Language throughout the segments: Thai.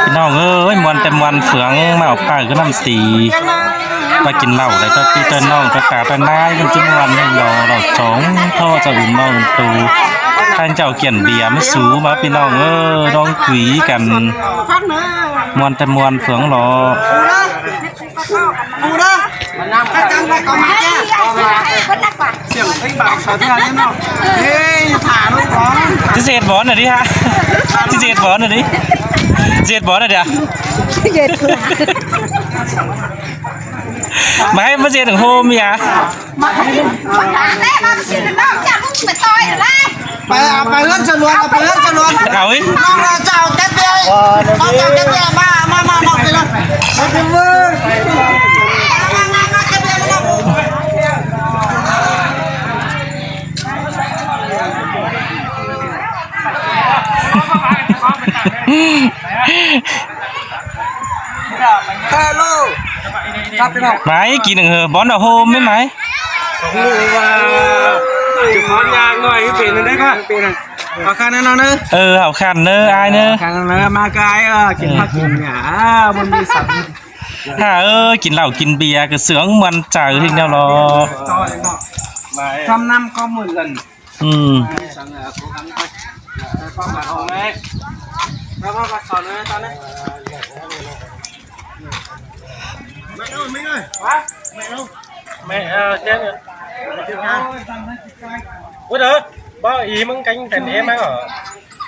พี่น้องเอ้ยมวนเต็มวันเฟืองมาออกปากก็น้ำตีมากินเหล้าอะไรก็พี่เต้นน้องก็ตาเป็นนายกันจิ้มวันให้รอเราสองท่อจะอุ่นน้องตูท่านเจ้าเกี่ยนเบียร์ไม่สูมาพี่น้องร้องคุยกันมวนเต็มวันเฟืองรอเสียงไอ้บ่าวสาวที่ร้านเนาะเฮ้ยผ่าลูกของจะเสียดบอลหน่อยดิฮะจะเสียดบอลหน่อยดิเสียดบอลหน่อยเดี๋ยวมาให้มาเสียถึงโฮมมีอ่ะไปเลื่อนฉลวนไปเลื่อนฉลวนเอาอีน้องเจ้าแก๊ปเบี้ยน้องเจ้าแก๊ปเบี้ยมาไปเลยมาดูเว้ยฮัลโหลครับพี่น้องไหมกินหนึ่งบอลเอาโฮมไหมสองลูกว่าจุดพร้อมยางหน่อยเปลี่ยนได้ก็เอาคันนั้นเนอะเอาคันเนอะไอ้เนอะคันนั้นมากายกินผักกินหญ้าบนมีสัตว์กินเหล้ากินเบียร์ก็เสืองมันจ่ายที่แนวรอทำน้ำก็เหมือนกันสั่งโปรแกรมไปความหมายของแม่แล้วก็สอนเลยตอนนี้ไม่เลยวะไม่เจ๊เนี่ยวุ้ยเด้อบ่อีมึงcanh thành em ai hả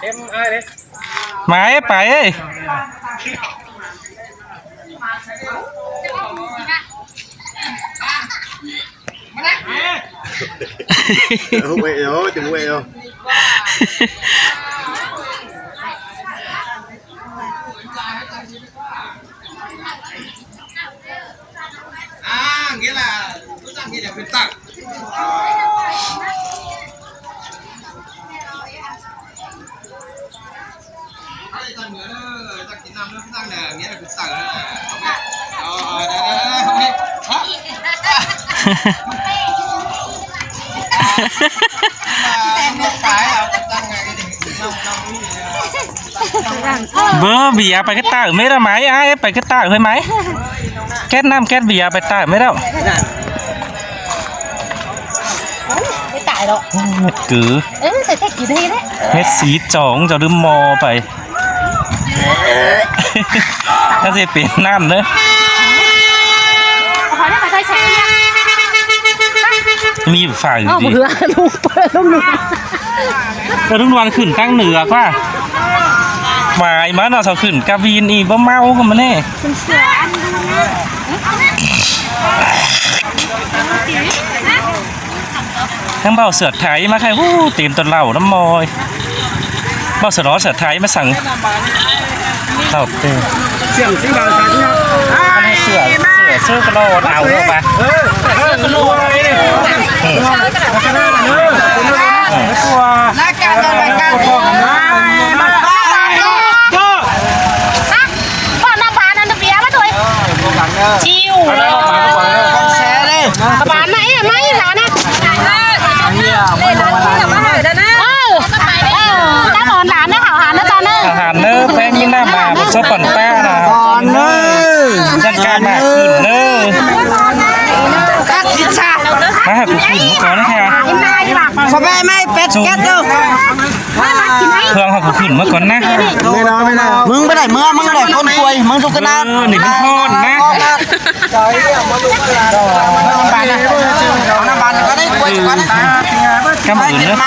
em ai đấy máy phải ấy không quay đâu đừng quay đâu nghĩa là rút ra nghĩa là quyền tặng nghĩa là quyền tặng bơ bìaไปcái tao mấy đâu máy aiไปcái tao hơi máy két nam két bìaไปtao mấy đâuไม่ตายหรอกcứใส่แค่กี่ทีđấy hết xí chóng cho đứa mòไปnó sẽเป็นน้ำnữaมีฝ่ายดีเบื่อลูกก็ทุกวันขึ้นตั้งเหนือกว่าหมายมันเราสาวขึ้นกาวีนอีบ่เมากันมาแน่ทั้งเบาเสือไทยมาใครวู้เต็มต้นเหล่าน้ำมอยเบาเสือร้อนเสือไทยมาสั่งเหล่าเต็มเสียงที่เราสั่งเนี่ยอันนี้เสือกระโดดเอาเข้าไปกระโดดอะไรเนี่ยกระโดดตัวนักการอะไรกันชิวแซ่เลยบ้านไหนอะไม่ร้านนะเลยร้านที่แบบว่าเดี๋ยวนะถ้าหอนร้านนะหาหารนะตอนนั้นอาหารเนอะแป้งยิ่งหน้ามาชอบปั่นแป้งนะเนอะจัดการมาขึ้นเนอะกัดสิชามาให้กูขึ้นเมื่อก่อนนะแค่พ่อแม่ไม่เป็ดแก๊สเด้อเพื่อนเขากูขึ้นเมื่อก่อนนะไม่รอมึงไปไหนมึงไหนคนป่วยมึงทุกขนาดนี่มันโทษนะจอยมาดูกระดาษบ้านนะน้ำบ้านก็ได้ป่วยกันกำอื่นเนอะ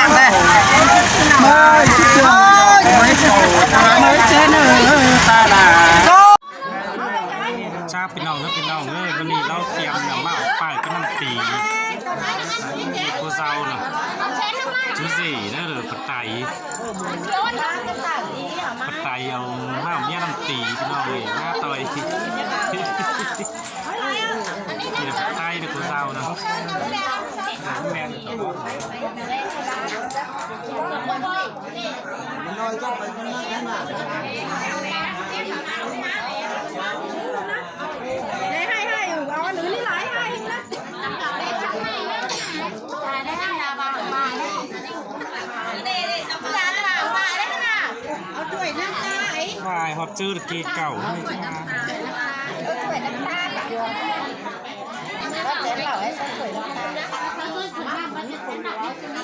ชาพี่น้องวันนี้เราเตรียมอย่างมากป้ายก็น้ำตีโคเซาเนาะจูซี่นั่นเลยปัตไตเอาห้ามเนี่ยน้ำตีพี่น้องเลยหน้าต่อยที่ปัตไตในโคเซาเนาะแมน อกจืดกีเก่าเลยจ้า tuổi năm ta có chén lẩu hay sáu tuổi năm ta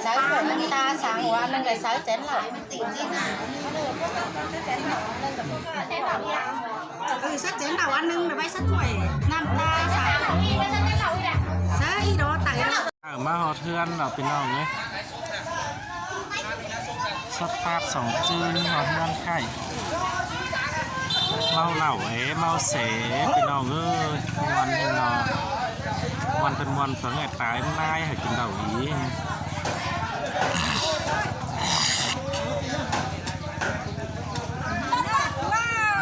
6 tuổi năm ta sáng hóa nâng cái 6 chén lẩu tỉnh gì sách chén đầu ăn nưng là bay sách tuổi năm ta sáng ý đó tặng มาหอเทือนเราเป็นน้องเลยสดฟาด2จืนหอเทือนไข่เมาเหล่าเมาเสเป็นน้องเอ้ยวันเป็นนอวันเป็นวันฝังไอ้ตายมันนายให้กินเหล่าอี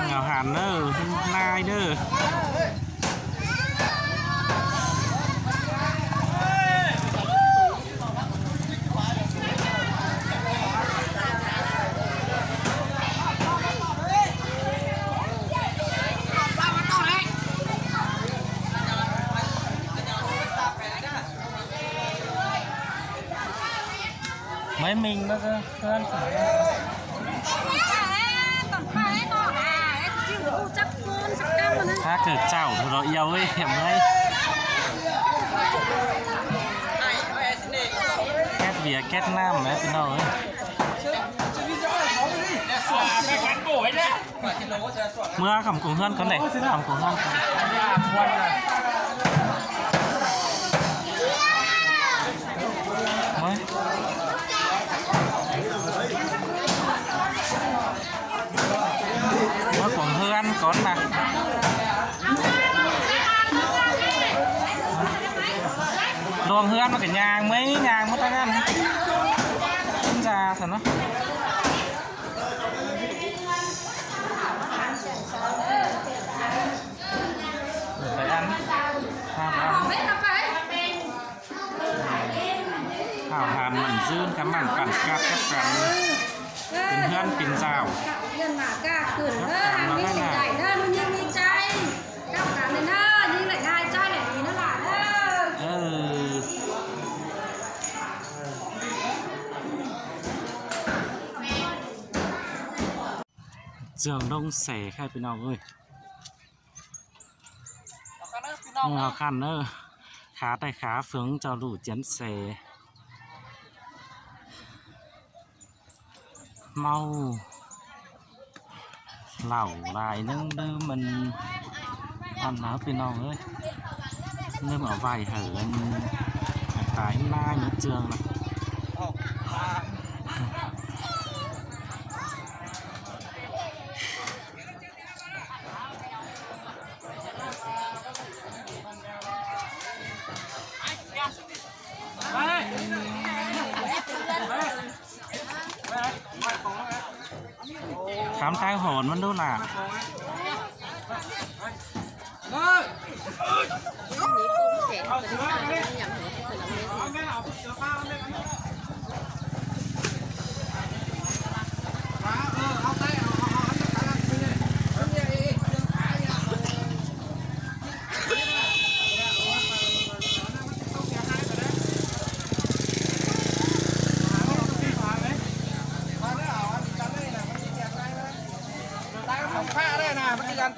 เงาหันเด้อนายเด้อmấy mình đó cơ hơnถ้าเกิดเจ้าเราเยาว์เห็นไหมแก๊สเบียร์แก๊สน้ำไหมพี่น้องเมื่อคำกุ้งเฮือนคนไหนคำกุ้งเฮือนคนเฮ้ยว่าของเพื่อนก่อนนะรวงเพื่อนมาเป็นยางไหมยางมาตั้งนั้นขึ้นจาสินะไปอันห้ามอันข้าวหานมันซื่นกับมันปั่นกัดกับกันเป็นเพื่อนเป็นเจ้า nhân mà ca khử hàng đi mình đẩy ra luôn nhưng đi chay các bạn này nó nhưng lại hai chay này thì nó là trường đông xẻ khai bên nào ơi khó khăn nữa khá tay khá phướng cho đủ chén xẻ mau lẩu lại nâng đưa mình ăn nó bên nào ơi nâng ở vài hở cái na nhất trường này khám tai hồnมันđâu là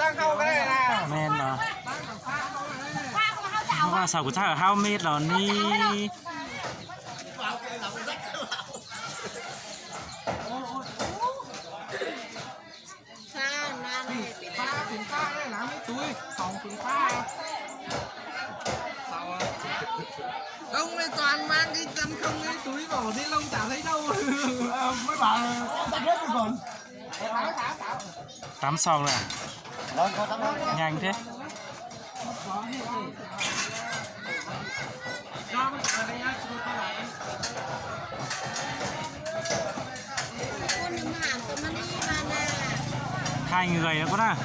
ตั้งเข้าก็ได้นะ แม่นเหรอเพราะว่าสาวกุช่าข้าวเม็ดเหล่านี้ป้าถึงป้าได้หลังไม่ตุ้ยของถึงป้าông này toàn mang cái chân không cái túi bỏ đi lông chả thấy đâu mấy bà tắt hết rồi còn tắm xong rồi nhanh thế hai người đó có à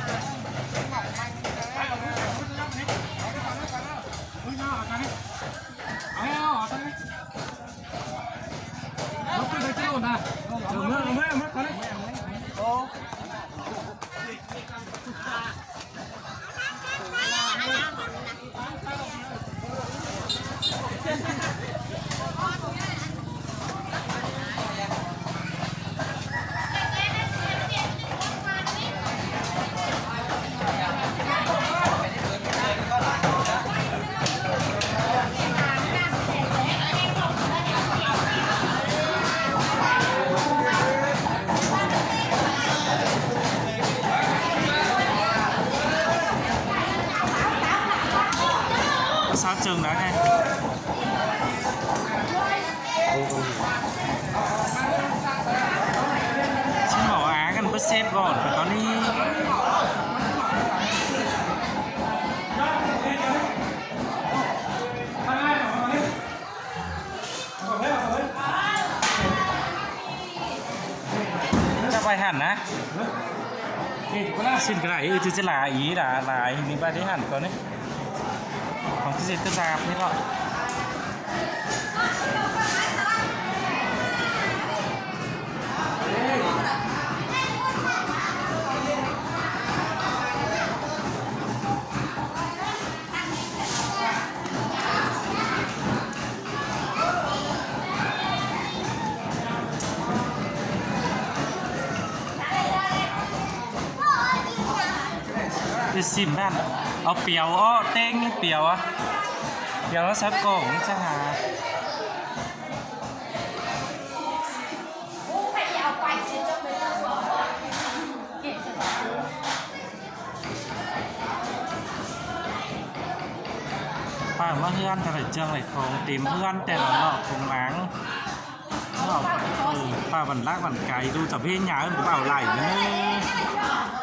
sao trường đã nghe xin bảo á gần bớt xếp gọn phải có đi cho bài hẳn á xin cái này chứ là ý là hình như bài đấy hẳn có đấy còn cái gì cứ dạp thế rồi cái sim đan ở piao ó tên cái piao á piao nó sát cổ cũng chắc là phải mà hư ăn phải trương này không tìm hư ăn tên nó không máng nó phải vẫn lác vẫn cái đu tập hết nhà cũng bảo lại nữa